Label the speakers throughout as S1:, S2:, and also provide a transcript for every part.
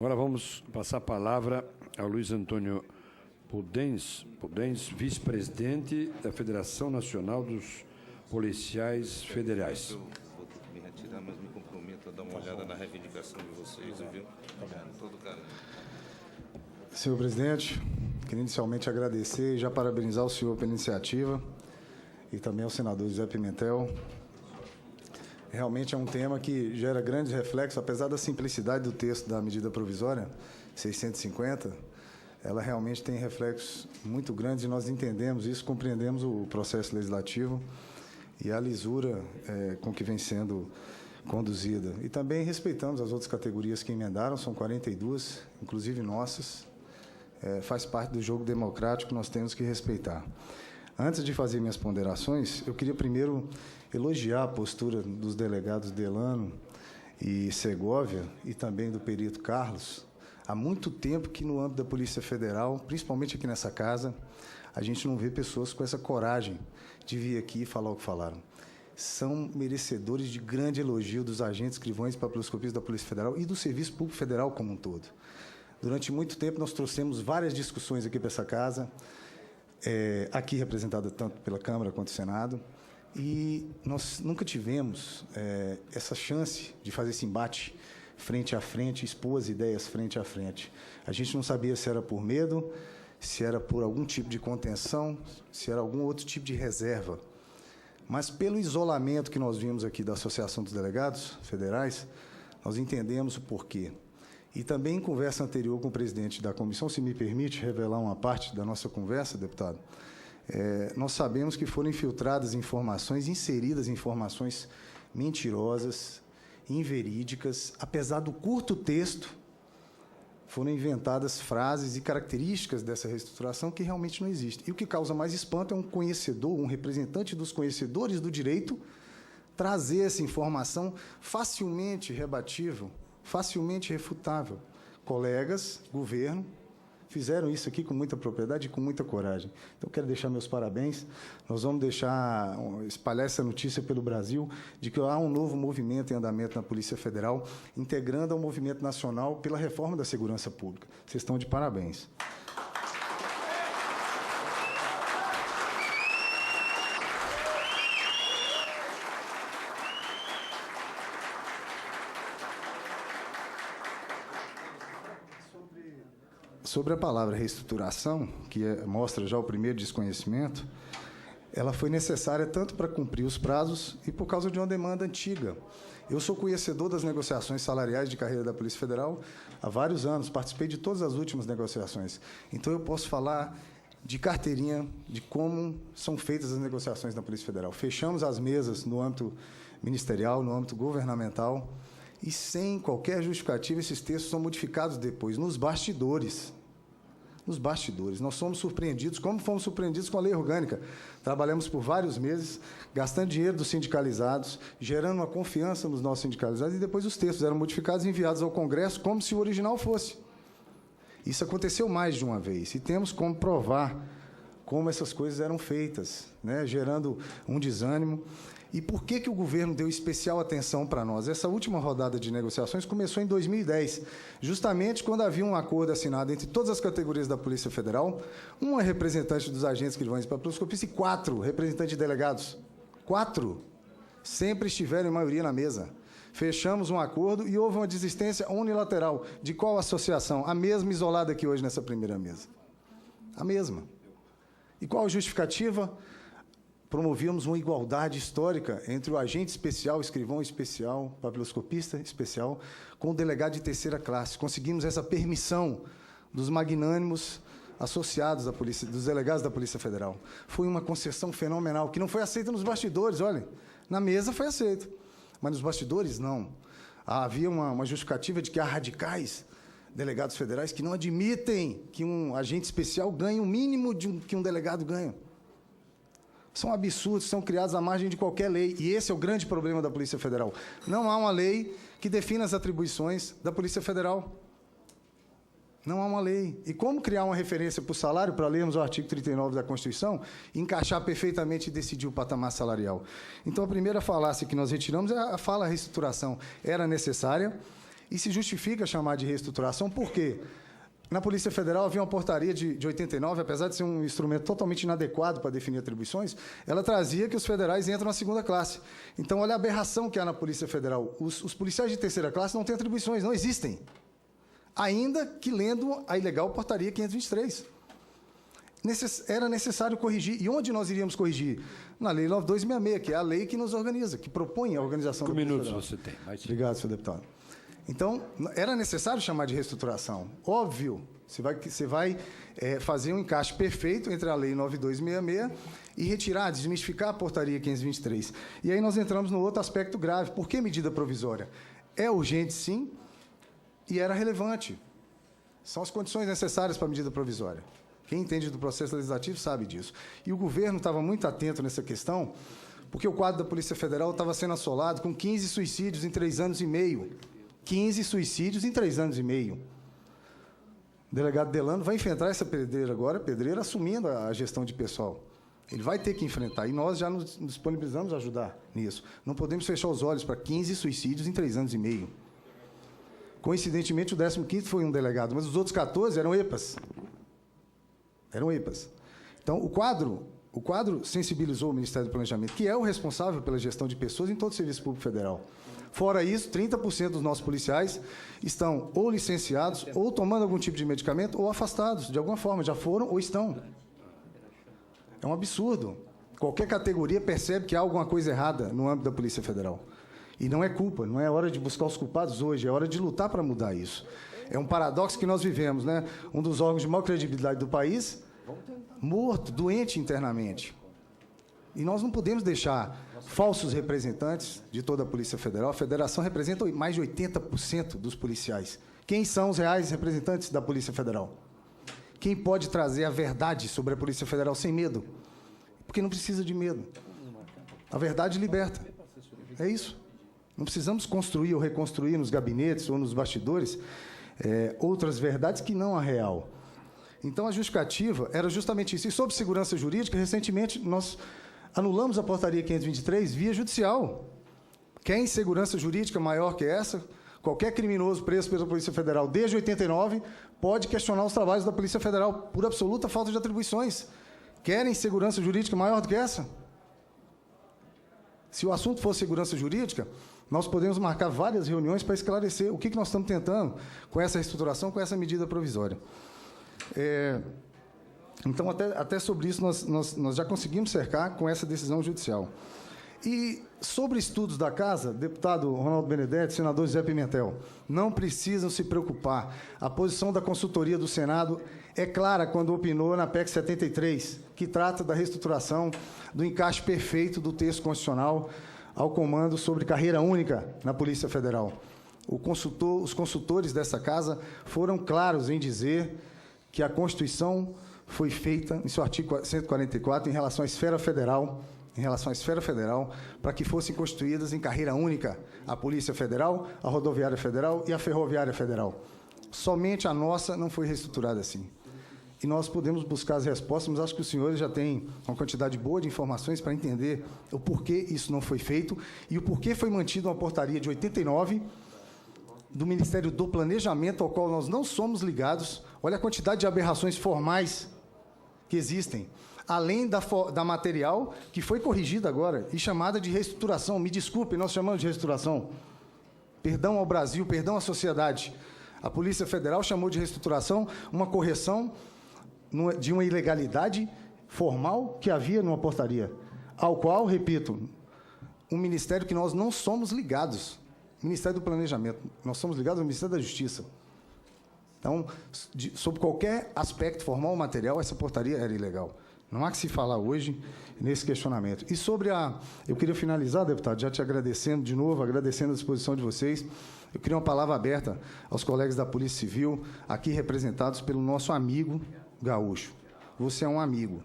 S1: Agora vamos passar a palavra ao Luiz Antônio Pudens, vice-presidente da Federação Nacional dos Policiais Federais.
S2: Eu vou ter que me retirar, mas me comprometo a dar uma olhada na reivindicação de vocês, viu? Todo carinho.
S3: Senhor presidente, queria inicialmente agradecer e já parabenizar o senhor pela iniciativa e também ao senador José Pimentel. Realmente é um tema que gera grandes reflexos, apesar da simplicidade do texto da medida provisória 650, ela realmente tem reflexos muito grandes e nós entendemos isso, compreendemos o processo legislativo e a lisura com que vem sendo conduzida. E também respeitamos as outras categorias que emendaram, são 42, inclusive nossas, faz parte do jogo democrático, nós temos que respeitar. Antes de fazer minhas ponderações, eu queria primeiro elogiar a postura dos delegados Delano e Segovia e também do perito Carlos. Há muito tempo que no âmbito da Polícia Federal, principalmente aqui nessa casa, a gente não vê pessoas com essa coragem de vir aqui e falar o que falaram. São merecedores de grande elogio dos agentes escrivões e papiloscopistas da Polícia Federal e do Serviço Público Federal como um todo. Durante muito tempo nós trouxemos várias discussões aqui para essa casa, aqui representada tanto pela Câmara quanto o Senado, e nós nunca tivemos essa chance de fazer esse embate frente a frente, expor as ideias frente a frente. A gente não sabia se era por medo, se era por algum tipo de contenção, se era algum outro tipo de reserva. Mas pelo isolamento que nós vimos aqui da Associação dos Delegados Federais, nós entendemos o porquê. E também em conversa anterior com o presidente da comissão, se me permite revelar uma parte da nossa conversa, deputado, nós sabemos que foram infiltradas informações, inseridas informações mentirosas, inverídicas, apesar do curto texto, foram inventadas frases e características dessa reestruturação que realmente não existem. E o que causa mais espanto é um conhecedor, um representante dos conhecedores do direito, trazer essa informação facilmente rebatível, facilmente refutável. Colegas, governo, fizeram isso aqui com muita propriedade e com muita coragem. Então, quero deixar meus parabéns. Nós vamos espalhar essa notícia pelo Brasil de que há um novo movimento em andamento na Polícia Federal, integrando ao movimento nacional pela reforma da segurança pública. Vocês estão de parabéns. Sobre a palavra reestruturação, que mostra já o primeiro desconhecimento, ela foi necessária tanto para cumprir os prazos e por causa de uma demanda antiga. Eu sou conhecedor das negociações salariais de carreira da Polícia Federal há vários anos, participei de todas as últimas negociações. Então, eu posso falar de carteirinha de como são feitas as negociações na Polícia Federal. Fechamos as mesas no âmbito ministerial, no âmbito governamental, e sem qualquer justificativa, esses textos são modificados depois, nos bastidores. Nos bastidores. Nós somos surpreendidos, como fomos surpreendidos com a lei orgânica. Trabalhamos por vários meses, gastando dinheiro dos sindicalizados, gerando uma confiança nos nossos sindicalizados, e depois os textos eram modificados e enviados ao Congresso como se o original fosse. Isso aconteceu mais de uma vez, e temos como provar como essas coisas eram feitas, né, gerando um desânimo. E por que o governo deu especial atenção para nós? Essa última rodada de negociações começou em 2010, justamente quando havia um acordo assinado entre todas as categorias da Polícia Federal, uma representante dos agentes escrivães e papiloscopistas e 4 representantes de delegados. 4 sempre estiveram em maioria na mesa. Fechamos um acordo e houve uma desistência unilateral. De qual associação? A mesma isolada aqui hoje nessa primeira mesa. A mesma. E qual a justificativa? Promovíamos uma igualdade histórica entre o agente especial, escrivão especial, papiloscopista especial, com o delegado de terceira classe. Conseguimos essa permissão dos magnânimos associados da polícia, dos delegados da Polícia Federal. Foi uma concessão fenomenal, que não foi aceita nos bastidores, olhem. Na mesa foi aceita, mas nos bastidores, não. Havia uma justificativa de que há radicais, delegados federais, que não admitem que um agente especial ganhe o mínimo que um delegado ganha. São absurdos, são criados à margem de qualquer lei. E esse é o grande problema da Polícia Federal. Não há uma lei que defina as atribuições da Polícia Federal. Não há uma lei. E como criar uma referência para o salário, para lermos o artigo 39 da Constituição, encaixar perfeitamente e decidir o patamar salarial? Então, a primeira falácia que nós retiramos é a fala reestruturação. Era necessária. E se justifica chamar de reestruturação, por quê? Na Polícia Federal havia uma portaria de 89, apesar de ser um instrumento totalmente inadequado para definir atribuições, ela trazia que os federais entram na segunda classe. Então, olha a aberração que há na Polícia Federal. Os policiais de terceira classe não têm atribuições, não existem. Ainda que lendo a ilegal portaria 523. Era necessário corrigir. E onde nós iríamos corrigir? Na Lei 9266, que é a lei que nos organiza, que propõe a organização da Polícia Federal.
S1: 5 minutos você tem. Mais
S3: Obrigado, senhor deputado. Então, era necessário chamar de reestruturação. Óbvio, você vai fazer um encaixe perfeito entre a Lei 9266 e retirar, desmistificar a portaria 523. E aí nós entramos no outro aspecto grave. Por que medida provisória? É urgente, sim, e era relevante. São as condições necessárias para a medida provisória. Quem entende do processo legislativo sabe disso. E o governo estava muito atento nessa questão, porque o quadro da Polícia Federal estava sendo assolado com 15 suicídios em 3 anos e meio. 15 suicídios em 3 anos e meio. O delegado Delano vai enfrentar essa pedreira agora, assumindo a gestão de pessoal. Ele vai ter que enfrentar, e nós já nos disponibilizamos a ajudar nisso. Não podemos fechar os olhos para 15 suicídios em 3 anos e meio. Coincidentemente, o 15º foi um delegado, mas os outros 14 eram EPAs. Eram EPAs. Então, o quadro sensibilizou o Ministério do Planejamento, que é o responsável pela gestão de pessoas em todo o Serviço Público Federal. Fora isso, 30% dos nossos policiais estão ou licenciados, ou tomando algum tipo de medicamento, ou afastados, de alguma forma, já foram ou estão. É um absurdo. Qualquer categoria percebe que há alguma coisa errada no âmbito da Polícia Federal. E não é culpa, não é hora de buscar os culpados hoje, é hora de lutar para mudar isso. É um paradoxo que nós vivemos, né? Um dos órgãos de maior credibilidade do país, morto, doente internamente. E nós não podemos deixar falsos representantes de toda a Polícia Federal. A Federação representa mais de 80% dos policiais. Quem são os reais representantes da Polícia Federal? Quem pode trazer a verdade sobre a Polícia Federal sem medo? Porque não precisa de medo. A verdade liberta. É isso. Não precisamos construir ou reconstruir nos gabinetes ou nos bastidores outras verdades que não a real. Então, a justificativa era justamente isso. E sobre segurança jurídica, recentemente, nós anulamos a portaria 523 via judicial. Quer insegurança jurídica maior que essa? Qualquer criminoso preso pela Polícia Federal desde 89 pode questionar os trabalhos da Polícia Federal por absoluta falta de atribuições. Querem segurança jurídica maior do que essa? Se o assunto for segurança jurídica, nós podemos marcar várias reuniões para esclarecer o que nós estamos tentando com essa reestruturação, com essa medida provisória. Então, até sobre isso, nós já conseguimos cercar com essa decisão judicial. E sobre estudos da Casa, deputado Ronaldo Benedetti, senador José Pimentel, não precisam se preocupar. A posição da consultoria do Senado é clara quando opinou na PEC 73, que trata da reestruturação do encaixe perfeito do texto constitucional ao comando sobre carreira única na Polícia Federal. Os consultores dessa Casa foram claros em dizer que a Constituição foi feita, em seu artigo 144, em relação à esfera federal, para que fossem constituídas em carreira única a Polícia Federal, a Rodoviária Federal e a Ferroviária Federal. Somente a nossa não foi reestruturada assim. E nós podemos buscar as respostas, mas acho que os senhores já têm uma quantidade boa de informações para entender o porquê isso não foi feito e o porquê foi mantida uma portaria de 89 do Ministério do Planejamento, ao qual nós não somos ligados. Olha a quantidade de aberrações formais que existem, além da material que foi corrigida agora e chamada de reestruturação. Me desculpe, nós chamamos de reestruturação. Perdão ao Brasil, perdão à sociedade. A Polícia Federal chamou de reestruturação uma correção de uma ilegalidade formal que havia numa portaria, ao qual, repito, um ministério que nós não somos ligados, Ministério do Planejamento, nós somos ligados ao Ministério da Justiça. Então, sob qualquer aspecto formal ou material, essa portaria era ilegal. Não há que se falar hoje nesse questionamento. E sobre eu queria finalizar, deputado, já te agradecendo de novo, agradecendo a disposição de vocês. Eu queria uma palavra aberta aos colegas da Polícia Civil, aqui representados pelo nosso amigo gaúcho. Você é um amigo.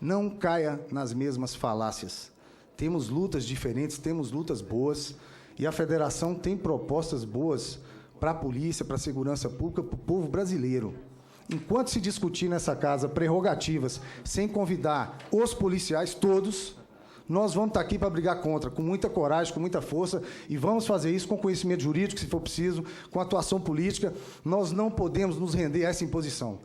S3: Não caia nas mesmas falácias. Temos lutas diferentes, temos lutas boas, e a Federação tem propostas boas para a polícia, para a segurança pública, para o povo brasileiro. Enquanto se discutir nessa casa prerrogativas, sem convidar os policiais todos, nós vamos estar aqui para brigar contra, com muita coragem, com muita força, e vamos fazer isso com conhecimento jurídico, se for preciso, com atuação política. Nós não podemos nos render a essa imposição.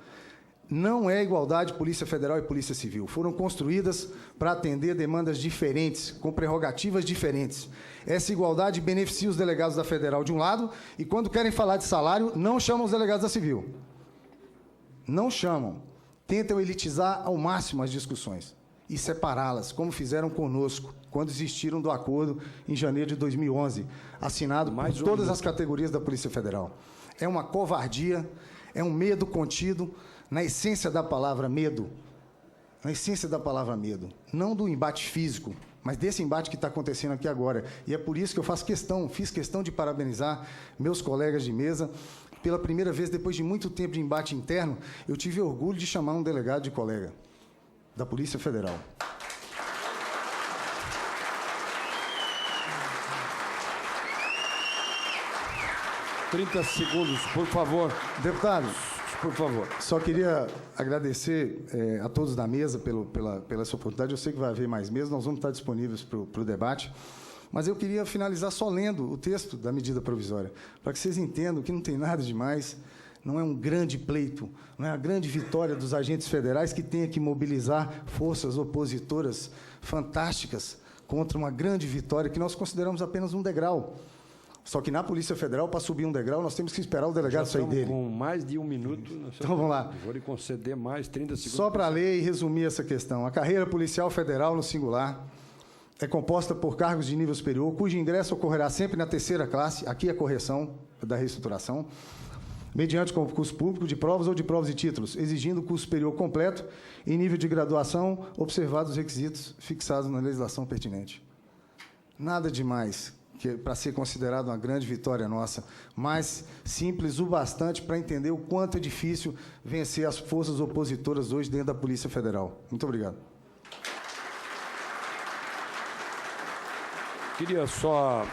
S3: Não é igualdade Polícia Federal e Polícia Civil. Foram construídas para atender demandas diferentes, com prerrogativas diferentes. Essa igualdade beneficia os delegados da Federal de um lado, e quando querem falar de salário, não chamam os delegados da Civil. Não chamam. Tentam elitizar ao máximo as discussões e separá-las, como fizeram conosco, quando desistiram do acordo em janeiro de 2011, assinado por todas as categorias da Polícia Federal. É uma covardia, é um medo contido, na essência da palavra medo, na essência da palavra medo, não do embate físico, mas desse embate que está acontecendo aqui agora. E é por isso que eu fiz questão de parabenizar meus colegas de mesa. Pela primeira vez, depois de muito tempo de embate interno, eu tive orgulho de chamar um delegado de colega da Polícia Federal.
S1: Trinta segundos, por favor.
S3: Deputados,
S1: por favor.
S3: Só queria agradecer a todos da mesa pela essa oportunidade. Eu sei que vai haver mais mesas, nós vamos estar disponíveis para o debate. Mas eu queria finalizar só lendo o texto da medida provisória, para que vocês entendam que não tem nada de mais, não é um grande pleito, não é a grande vitória dos agentes federais que tenha que mobilizar forças opositoras fantásticas contra uma grande vitória que nós consideramos apenas um degrau. Só que na Polícia Federal, para subir um degrau, nós temos que esperar o delegado sair dele.
S1: Com mais de 1 minuto.
S3: Então vamos lá.
S1: Vou lhe conceder mais 30 segundos.
S3: Só para ler e resumir essa questão. A carreira policial federal, no singular, é composta por cargos de nível superior, cujo ingresso ocorrerá sempre na 3ª classe, aqui a correção da reestruturação, mediante concurso público de provas ou de provas e títulos, exigindo curso superior completo em nível de graduação, observados os requisitos fixados na legislação pertinente. Nada demais para ser considerado uma grande vitória nossa, mas simples o bastante para entender o quanto é difícil vencer as forças opositoras hoje dentro da Polícia Federal. Muito obrigado.
S1: Queria só